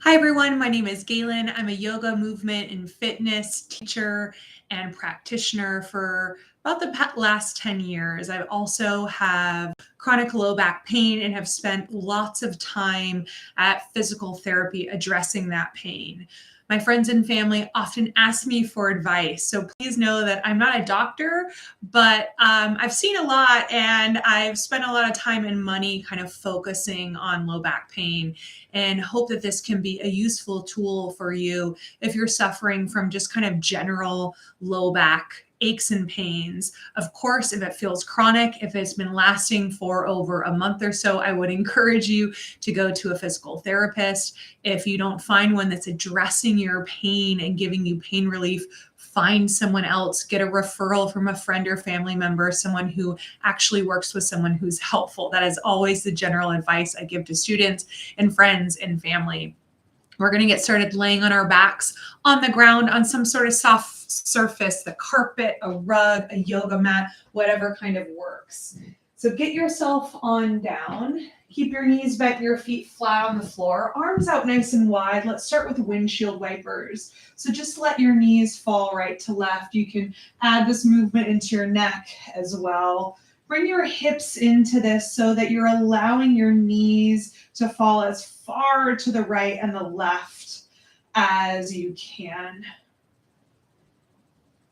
Hi, everyone. My name is Galen. I'm a yoga movement and fitness teacher and practitioner for about the last 10 years. I also have chronic low back pain and have spent lots of time at physical therapy addressing that pain. My friends and family often ask me for advice. So please know that I'm not a doctor, but I've seen a lot and I've spent a lot of time and money kind of focusing on low back pain and hope that this can be a useful tool for you if you're suffering from just kind of general low back aches and pains. Of course, if it feels chronic, if it's been lasting for over a month or so, I would encourage you to go to a physical therapist. If you don't find one that's addressing your pain and giving you pain relief, find someone else, get a referral from a friend or family member, someone who actually works with someone who's helpful. That is always the general advice I give to students and friends and family. We're going to get started laying on our backs on the ground on some sort of soft surface, the carpet, a rug, a yoga mat, whatever kind of works. So get yourself on down. Keep your knees bent, your feet flat on the floor, arms out nice and wide. Let's start with windshield wipers. So just let your knees fall right to left. You can add this movement into your neck as well. Bring your hips into this so that you're allowing your knees to fall as far to the right and the left as you can.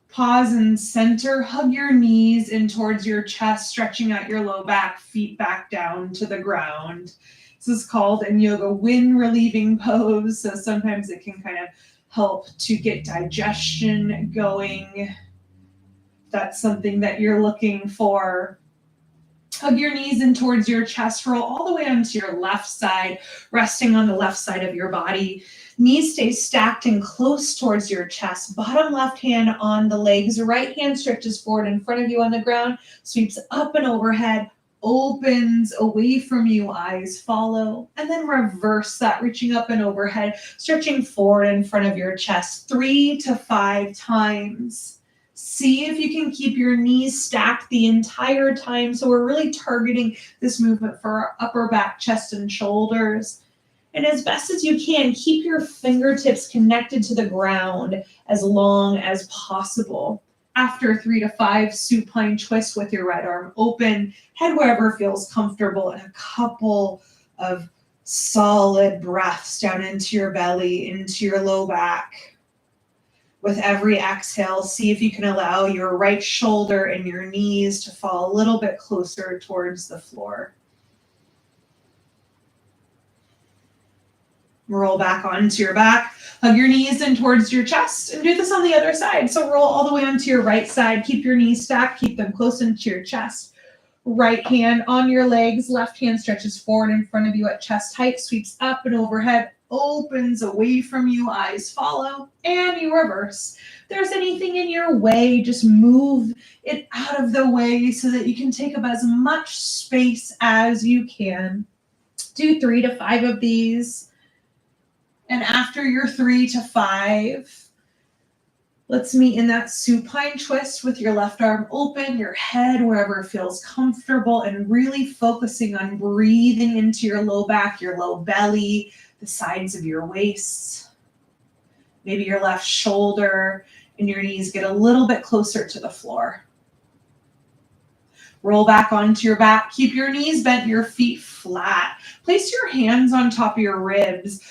Pause and center. Hug your knees in towards your chest, stretching out your low back, feet back down to the ground. This is called in yoga wind relieving pose. So sometimes it can kind of help to get digestion going. That's something that you're looking for. Hug your knees in towards your chest, roll all the way onto your left side, resting on the left side of your body. Knees stay stacked and close towards your chest. Bottom left hand on the legs, right hand stretches forward in front of you on the ground, sweeps up and overhead, opens away from you, eyes follow, and then reverse that, reaching up and overhead, stretching forward in front of your chest 3 to 5 times. See if you can keep your knees stacked the entire time. So we're really targeting this movement for our upper back, chest, and shoulders. And as best as you can, keep your fingertips connected to the ground as long as possible. After 3 to 5 supine twists with your right arm open, head wherever feels comfortable, and a couple of solid breaths down into your belly, into your low back. With every exhale, see if you can allow your right shoulder and your knees to fall a little bit closer towards the floor. Roll back onto your back, hug your knees in towards your chest, and do this on the other side. So roll all the way onto your right side, keep your knees stacked, keep them close into your chest. Right hand on your legs, left hand stretches forward in front of you at chest height, sweeps up and overhead, opens away from you, eyes follow, and you reverse. If there's anything in your way, just move it out of the way so that you can take up as much space as you can. Do 3 to 5 of these. And after your 3 to 5, let's meet in that supine twist with your left arm open, your head wherever it feels comfortable, and really focusing on breathing into your low back, your low belly, the sides of your waist. Maybe your left shoulder and your knees get a little bit closer to the floor. Roll back onto your back. Keep your knees bent, your feet flat. Place your hands on top of your ribs.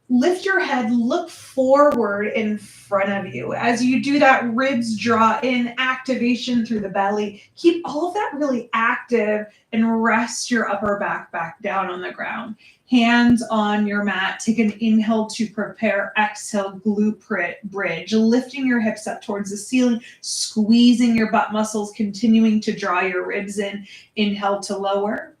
Lift your head, look forward in front of you. As you do that, ribs draw in, activation through the belly. Keep all of that really active and rest your upper back down on the ground. Hands on your mat. Take an inhale to prepare. Exhale, glute bridge. Lifting your hips up towards the ceiling, squeezing your butt muscles, continuing to draw your ribs in. Inhale to lower.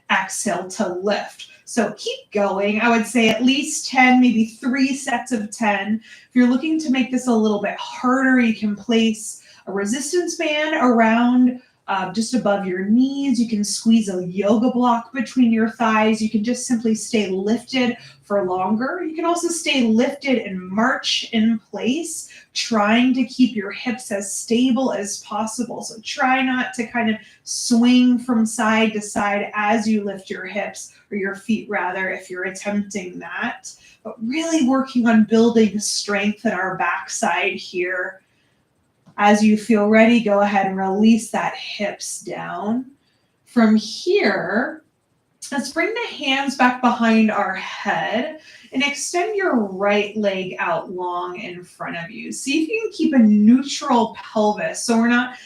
Exhale to lift. So keep going. I would say at least 10, maybe 3 sets of 10. If you're looking to make this a little bit harder, you can place a resistance band around just above your knees. You can squeeze a yoga block between your thighs. You can just simply stay lifted for longer. You can also stay lifted and march in place, trying to keep your hips as stable as possible. So try not to kind of swing from side to side as you lift your hips, or your feet rather, if you're attempting that. But really working on building strength in our backside here. As you feel ready, go ahead and release that hips down. From here, let's bring the hands back behind our head and extend your right leg out long in front of you. See if you can keep a neutral pelvis. So we're not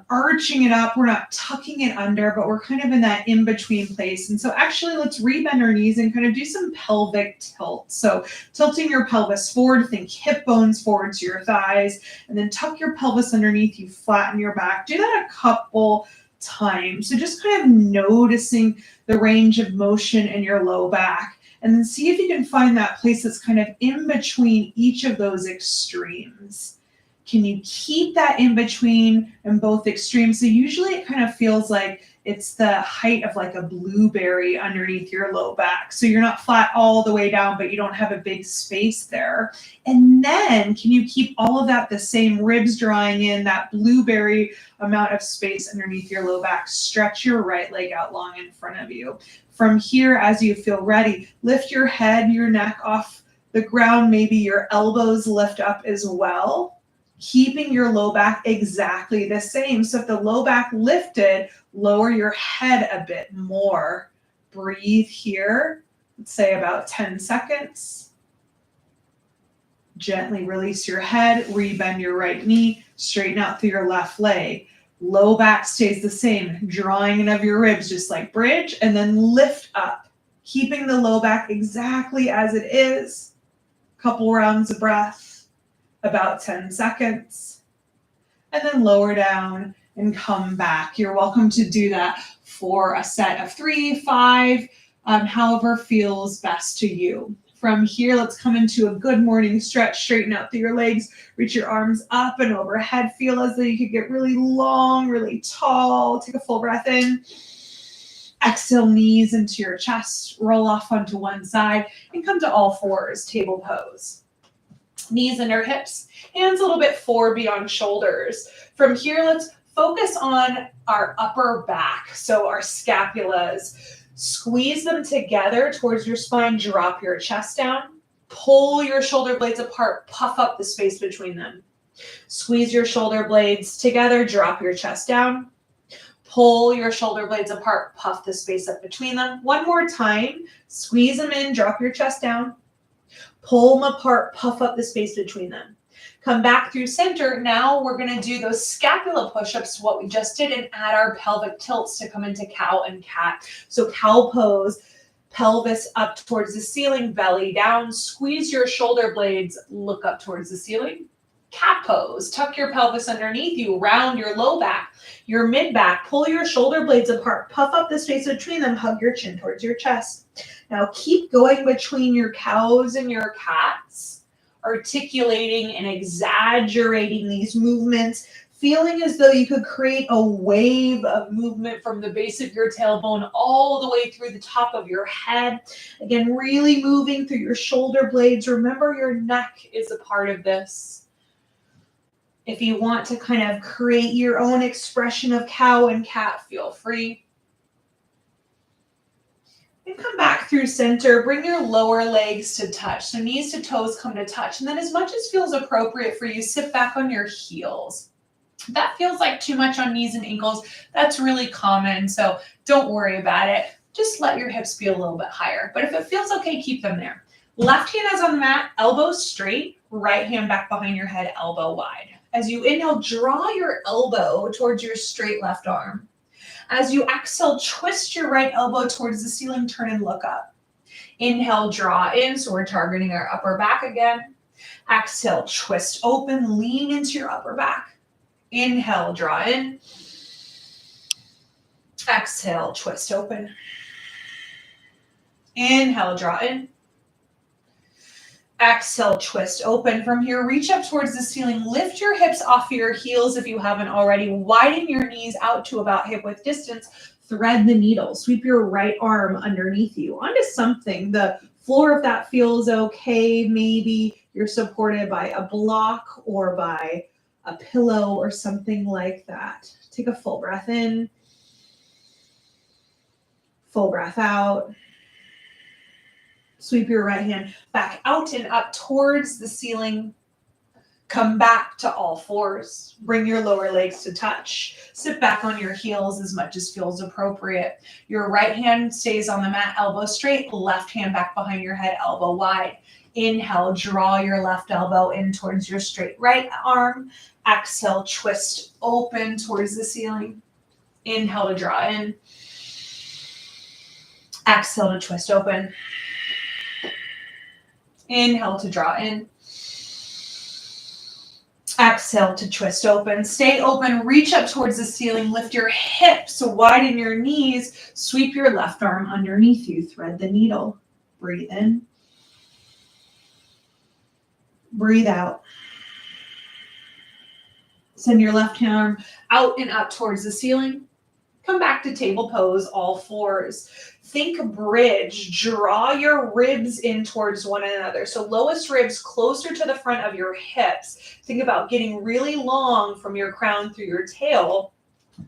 arching it up, we're not tucking it under, but we're kind of in that in-between place. And so actually let's rebend our knees and kind of do some pelvic tilt. So tilting your pelvis forward, think hip bones forward to your thighs, and then tuck your pelvis underneath you, flatten your back. Do that a couple times. So just kind of noticing the range of motion in your low back, and then see if you can find that place that's kind of in between each of those extremes. Can you keep that in between in both extremes? So usually it kind of feels like it's the height of like a blueberry underneath your low back. So you're not flat all the way down, but you don't have a big space there. And then can you keep all of that the same, ribs drawing in, that blueberry amount of space underneath your low back? Stretch your right leg out long in front of you. From here, as you feel ready, lift your head, your neck off the ground. Maybe your elbows lift up as well, keeping your low back exactly the same. So if the low back lifted, lower your head a bit more. Breathe here. Let's say about 10 seconds. Gently release your head, rebend your right knee, straighten out through your left leg. Low back stays the same, drawing in of your ribs just like bridge, and then lift up, keeping the low back exactly as it is. Couple rounds of breath. About 10 seconds, and then lower down and come back. You're welcome to do that for a set of 3, 5, however feels best to you. From here, let's come into a good morning stretch. Straighten out through your legs, reach your arms up and overhead. Feel as though you could get really long, really tall. Take a full breath in. Exhale, knees into your chest, roll off onto one side, and come to all fours, table pose. Knees under hips, hands a little bit forward beyond shoulders. From here, let's focus on our upper back, so our scapulas. Squeeze them together towards your spine, drop your chest down, pull your shoulder blades apart, puff up the space between them. Squeeze your shoulder blades together, drop your chest down, pull your shoulder blades apart, puff the space up between them. One more time, squeeze them in, drop your chest down, pull them apart, puff up the space between them. Come back through center. Now we're going to do those scapula push-ups, what we just did, and add our pelvic tilts to come into cow and cat. So cow pose, pelvis up towards the ceiling, belly down, squeeze your shoulder blades, look up towards the ceiling. Cat pose, tuck your pelvis underneath you, round your low back, your mid back, pull your shoulder blades apart, puff up the space between them, hug your chin towards your chest. Now keep going between your cows and your cats, articulating and exaggerating these movements, feeling as though you could create a wave of movement from the base of your tailbone all the way through the top of your head. Again, really moving through your shoulder blades. Remember, your neck is a part of this. If you want to kind of create your own expression of cow and cat, feel free. And come back through center. Bring your lower legs to touch. So knees to toes come to touch. And then as much as feels appropriate for you, sit back on your heels. If that feels like too much on knees and ankles, that's really common. So don't worry about it. Just let your hips be a little bit higher. But if it feels okay, keep them there. Left hand is on the mat, elbows straight, right hand back behind your head, elbow wide. As you inhale, draw your elbow towards your straight left arm. As you exhale, twist your right elbow towards the ceiling, turn and look up. Inhale, draw in, so we're targeting our upper back again. Exhale, twist open, lean into your upper back. Inhale, draw in. Exhale, twist open. Inhale, draw in. Exhale, twist open. From here, reach up towards the ceiling. Lift your hips off your heels if you haven't already. Widen your knees out to about hip width distance. Thread the needle. Sweep your right arm underneath you onto something. The floor, if that feels okay, maybe you're supported by a block or by a pillow or something like that. Take a full breath in, full breath out. Sweep your right hand back out and up towards the ceiling. Come back to all fours. Bring your lower legs to touch. Sit back on your heels as much as feels appropriate. Your right hand stays on the mat, elbow straight. Left hand back behind your head, elbow wide. Inhale, draw your left elbow in towards your straight right arm. Exhale, twist open towards the ceiling. Inhale to draw in. Exhale to twist open. Inhale to draw in. Exhale to twist open. Stay open. Reach up towards the ceiling. Lift your hips. Widen your knees. Sweep your left arm underneath you. Thread the needle. Breathe in. Breathe out. Send your left arm out and up towards the ceiling. Come back to table pose, all fours. Think bridge. Draw your ribs in towards one another. So lowest ribs closer to the front of your hips. Think about getting really long from your crown through your tail.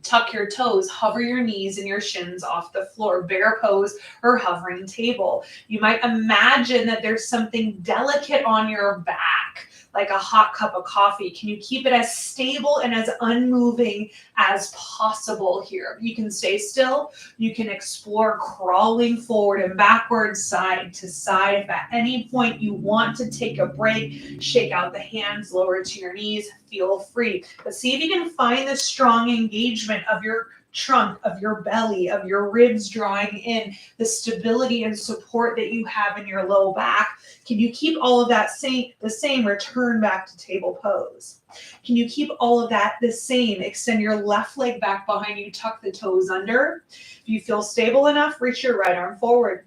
Tuck your toes, hover your knees and your shins off the floor, bear pose or hovering table. You might imagine that there's something delicate on your back, like a hot cup of coffee. Can you keep it as stable and as unmoving as possible here? You can stay still. You can explore crawling forward and backwards, side to side. If at any point you want to take a break, shake out the hands, lower to your knees, feel free. But see if you can find the strong engagement of your trunk, of your belly, of your ribs drawing in, the stability and support that you have in your low back. Can you keep all of that the same? Return back to table pose. Can you keep all of that the same? Extend your left leg back behind you, tuck the toes under. If you feel stable enough, reach your right arm forward.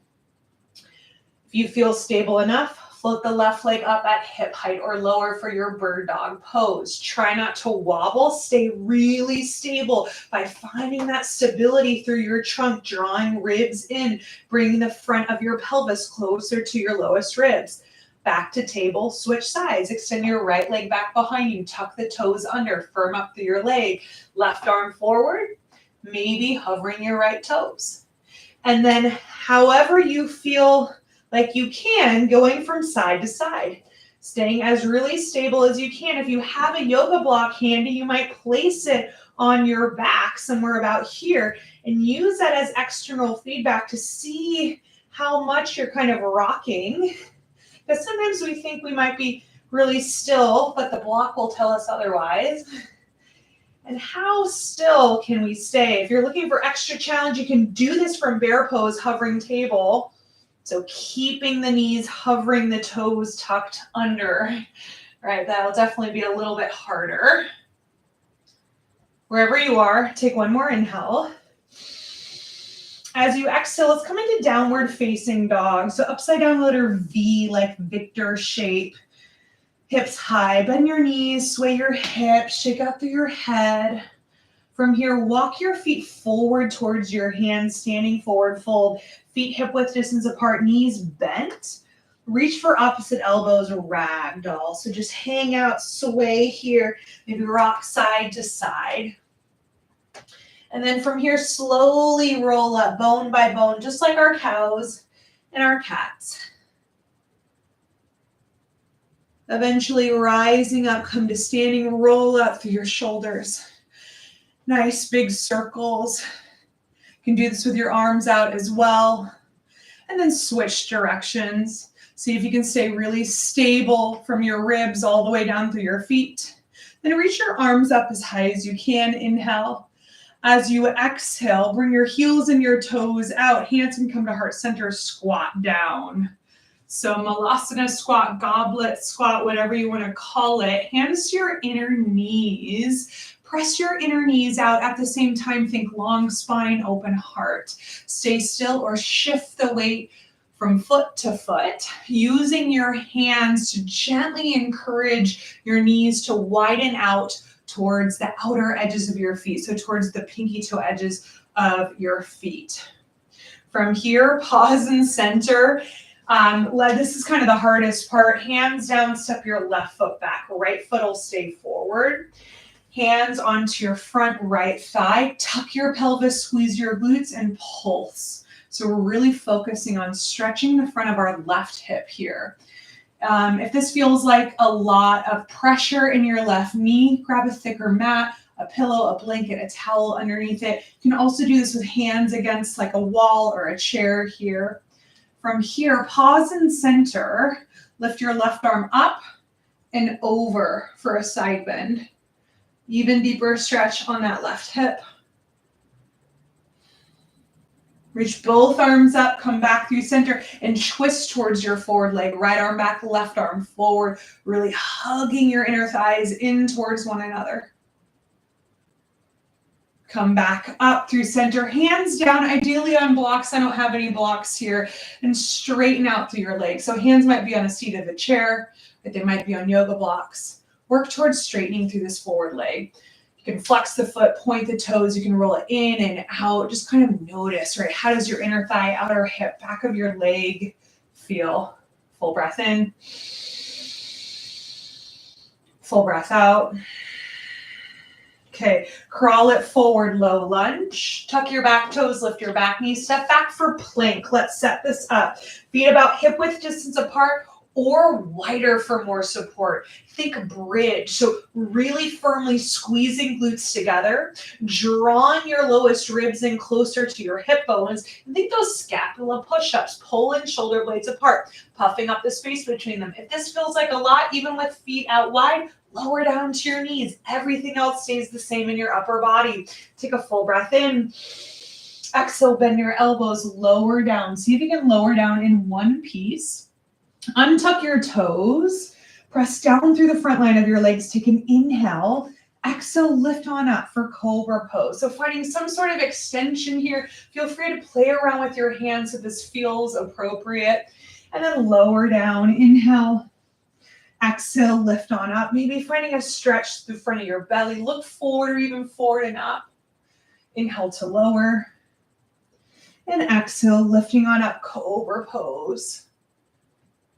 If you feel stable enough, float the left leg up at hip height or lower for your bird dog pose. Try not to wobble. Stay really stable by finding that stability through your trunk, drawing ribs in, bringing the front of your pelvis closer to your lowest ribs. Back to table, switch sides. Extend your right leg back behind you. Tuck the toes under, firm up through your leg. Left arm forward, maybe hovering your right toes. And then however you feel like you can, going from side to side, staying as really stable as you can. If you have a yoga block handy, you might place it on your back somewhere about here and use that as external feedback to see how much you're kind of rocking. Because sometimes we think we might be really still, but the block will tell us otherwise. And how still can we stay? If you're looking for extra challenge, you can do this from bear pose, hovering table. So keeping the knees, hovering the toes tucked under, right? That'll definitely be a little bit harder. Wherever you are, take one more inhale. As you exhale, let's come into downward facing dog. So upside down letter V, like Victor shape. Hips high, bend your knees, sway your hips, shake out through your head. From here, walk your feet forward towards your hands, standing forward fold. Feet hip width distance apart, knees bent. Reach for opposite elbows, ragdoll. So just hang out, sway here, maybe rock side to side. And then from here, slowly roll up, bone by bone, just like our cows and our cats. Eventually rising up, come to standing, roll up through your shoulders. Nice big circles. You can do this with your arms out as well. And then switch directions. See if you can stay really stable from your ribs all the way down through your feet. Then reach your arms up as high as you can. Inhale. As you exhale, bring your heels and your toes out. Hands can come to heart center, squat down. So Malasana squat, goblet squat, whatever you want to call it. Hands to your inner knees. Press your inner knees out. At the same time, think long spine, open heart. Stay still or shift the weight from foot to foot, using your hands to gently encourage your knees to widen out towards the outer edges of your feet, so towards the pinky toe edges of your feet. From here, pause and center. This is kind of the hardest part. Hands down, step your left foot back. Right foot will stay forward. Hands onto your front right thigh. Tuck your pelvis, squeeze your glutes, and pulse. So we're really focusing on stretching the front of our left hip here. If this feels like a lot of pressure in your left knee, grab a thicker mat, a pillow, a blanket, a towel underneath it. You can also do this with hands against like a wall or a chair here. From here, pause and center. Lift your left arm up and over for a side bend. Even deeper stretch on that left hip. Reach both arms up, come back through center, and twist towards your forward leg. Right arm back, left arm forward, really hugging your inner thighs in towards one another. Come back up through center, hands down, ideally on blocks. I don't have any blocks here. And straighten out through your legs. So hands might be on a seat of a chair, but they might be on yoga blocks. Work towards straightening through this forward leg. You can flex the foot, point the toes. You can roll it in and out. Just kind of notice, right? How does your inner thigh, outer hip, back of your leg feel? Full breath in. Full breath out. Okay, crawl it forward, low lunge. Tuck your back toes, lift your back knee. Step back for plank. Let's set this up. Feet about hip width distance apart or wider for more support. Think bridge. So really firmly squeezing glutes together, drawing your lowest ribs in closer to your hip bones. And think those scapula push-ups, pulling shoulder blades apart, puffing up the space between them. If this feels like a lot, even with feet out wide, lower down to your knees. Everything else stays the same in your upper body. Take a full breath in. Exhale, bend your elbows, lower down. See if you can lower down in one piece. Untuck your toes, press down through the front line of your legs, take an inhale, exhale, lift on up for cobra pose. So finding some sort of extension here, feel free to play around with your hands if this feels appropriate, and then lower down, inhale, exhale, lift on up, maybe finding a stretch through the front of your belly, look forward or even forward and up, inhale to lower, and exhale, lifting on up, cobra pose.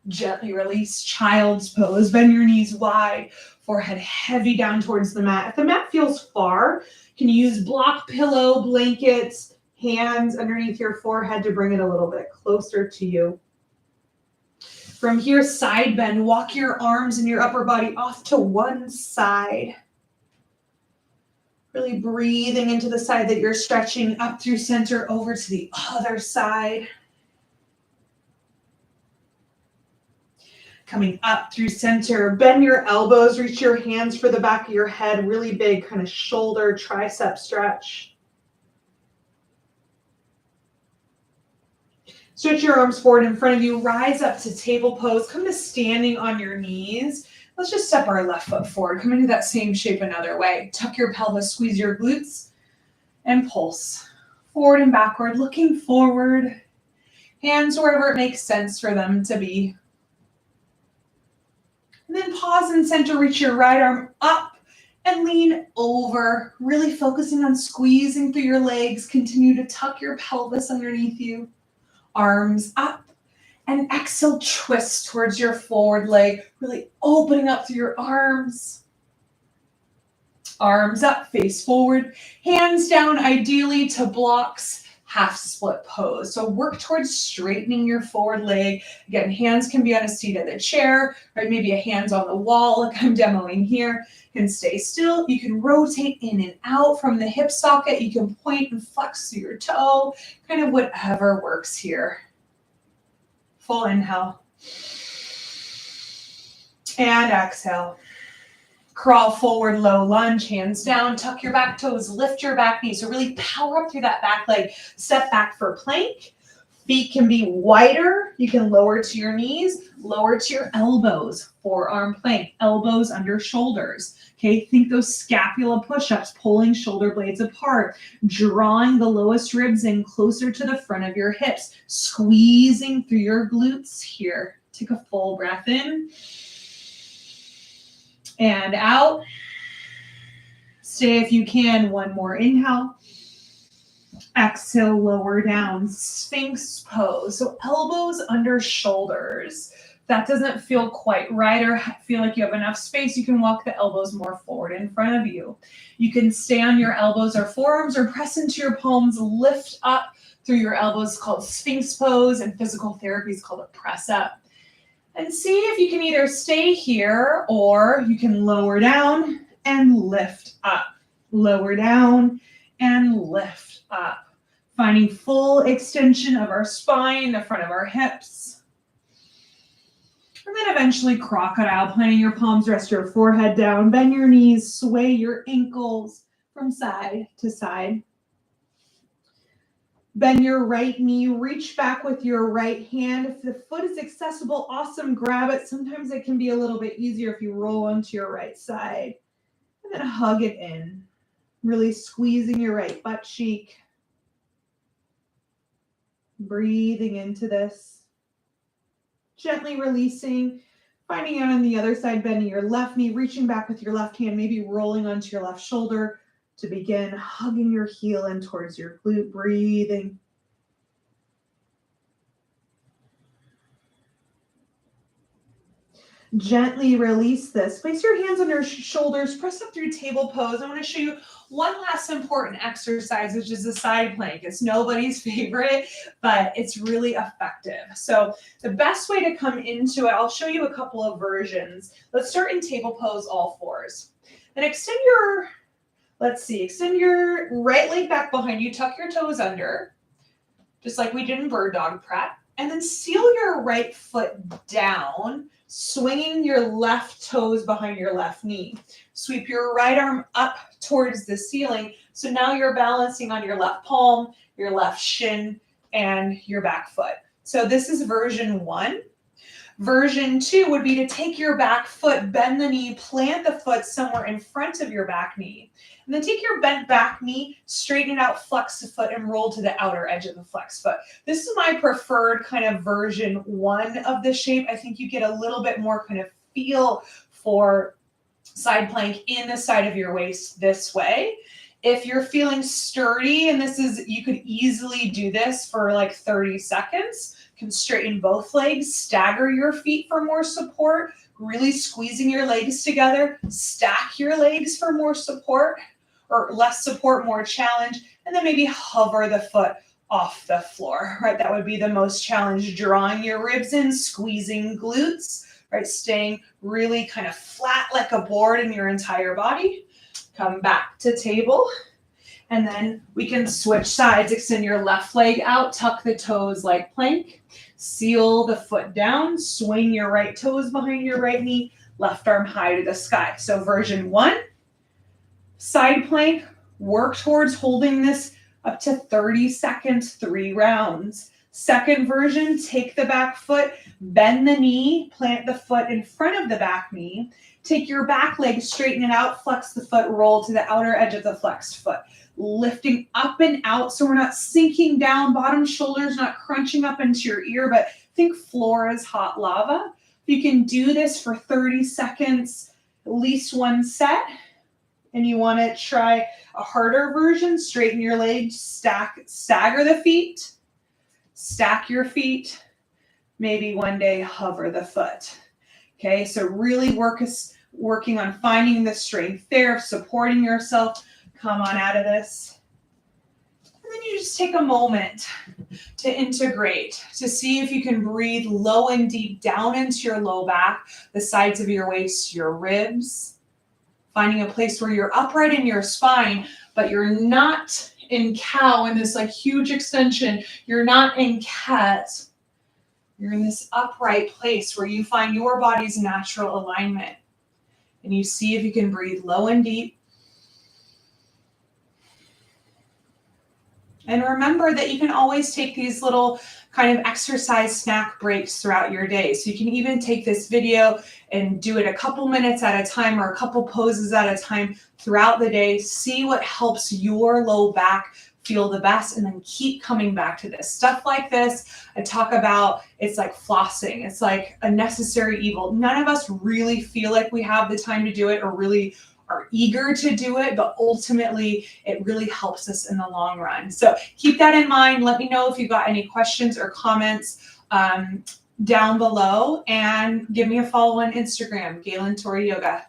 Gently release child's pose. Bend your knees wide, forehead heavy down towards the mat. If the mat feels far, you can use block pillow, blankets, hands underneath your forehead to bring it a little bit closer to you. From here, side bend. Walk your arms and your upper body off to one side. Really breathing into the side that you're stretching up through center over to the other side. Coming up through center, bend your elbows, reach your hands for the back of your head, really big kind of shoulder, tricep stretch. Stretch your arms forward in front of you, rise up to table pose, come to standing on your knees. Let's just step our left foot forward, come into that same shape another way. Tuck your pelvis, squeeze your glutes, and pulse. Forward and backward, looking forward. Hands wherever it makes sense for them to be. And then pause and center, reach your right arm up and lean over, really focusing on squeezing through your legs. Continue to tuck your pelvis underneath you. Arms up, and exhale, twist towards your forward leg, really opening up through your arms. Arms up, face forward, hands down, ideally to blocks. Half split pose. So work towards straightening your forward leg. Again, hands can be on a seat of the chair, right? Maybe a hand's on the wall like I'm demoing here. You can stay still. You can rotate in and out from the hip socket. You can point and flex through your toe, kind of whatever works here. Full inhale. And exhale. Crawl forward, low lunge, hands down, tuck your back toes, lift your back knee. So really power up through that back leg. Step back for plank. Feet can be wider. You can lower to your knees, lower to your elbows, forearm plank, elbows under shoulders. Okay, think those scapula push-ups, pulling shoulder blades apart, drawing the lowest ribs in closer to the front of your hips, squeezing through your glutes here. Take a full breath in and out. Stay if you can, one more inhale. Exhale, lower down, Sphinx pose. So elbows under shoulders. If that doesn't feel quite right or feel like you have enough space, you can walk the elbows more forward in front of you. You can stay on your elbows or forearms or press into your palms, lift up through your elbows, called Sphinx pose, and physical therapy is called a press up. And see if you can either stay here or you can lower down and lift up. Lower down and lift up. Finding full extension of our spine, the front of our hips. And then eventually crocodile, planting your palms, rest your forehead down, bend your knees, sway your ankles from side to side. Bend your right knee, reach back with your right hand. If the foot is accessible, awesome, grab it. Sometimes it can be a little bit easier if you roll onto your right side. And then hug it in, really squeezing your right butt cheek. Breathing into this. Gently releasing, finding out on the other side, bending your left knee, reaching back with your left hand, maybe rolling onto your left shoulder to begin hugging your heel in towards your glute, breathing. Gently release this. Place your hands on your shoulders, press up through table pose. I want to show you one last important exercise, which is the side plank. It's nobody's favorite, but it's really effective. So the best way to come into it, I'll show you a couple of versions. Let's start in table pose, all fours. Then extend your, extend your right leg back behind you, tuck your toes under, just like we did in bird dog prep. And then seal your right foot down, swinging your left toes behind your left knee. Sweep your right arm up towards the ceiling. So now you're balancing on your left palm, your left shin, and your back foot. So this is version 1. Version 2 would be to take your back foot, bend the knee, plant the foot somewhere in front of your back knee. And then take your bent back knee, straighten it out, flex the foot, and roll to the outer edge of the flex foot. This is my preferred kind of version 1 of the shape. I think you get a little bit more kind of feel for side plank in the side of your waist this way. If you're feeling sturdy, and you could easily do this for like 30 seconds, you can straighten both legs, stagger your feet for more support, really squeezing your legs together, stack your legs for more support, or less support, more challenge, and then maybe hover the foot off the floor, right? That would be the most challenge, drawing your ribs in, squeezing glutes, right? Staying really kind of flat like a board in your entire body. Come back to table, and then we can switch sides. Extend your left leg out, tuck the toes like plank, seal the foot down, swing your right toes behind your right knee, left arm high to the sky. So version 1, side plank, work towards holding this up to 30 seconds, 3 rounds. Second version, take the back foot, bend the knee, plant the foot in front of the back knee, take your back leg, straighten it out, flex the foot, roll to the outer edge of the flexed foot. Lifting up and out so we're not sinking down, bottom shoulders not crunching up into your ear, but think floor is hot lava. If you can do this for 30 seconds, at least 1 set, and you want to try a harder version, straighten your legs, stagger the feet, stack your feet, maybe one day hover the foot. Okay, so really working on finding the strength there, supporting yourself. Come on out of this. And then you just take a moment to integrate, to see if you can breathe low and deep down into your low back, the sides of your waist, your ribs. Finding a place where you're upright in your spine, but you're not in cow in this like huge extension. You're not in cat. You're in this upright place where you find your body's natural alignment. And you see if you can breathe low and deep. And remember that you can always take these little kind of exercise snack breaks throughout your day. So you can even take this video and do it a couple minutes at a time or a couple poses at a time throughout the day. See what helps your low back feel the best, and then keep coming back to this. Stuff like this, I talk about, it's like flossing. It's like a necessary evil. None of us really feel like we have the time to do it or really are eager to do it, but ultimately it really helps us in the long run. So keep that in mind. Let me know if you've got any questions or comments down below, and give me a follow on Instagram, Galen Tori Yoga.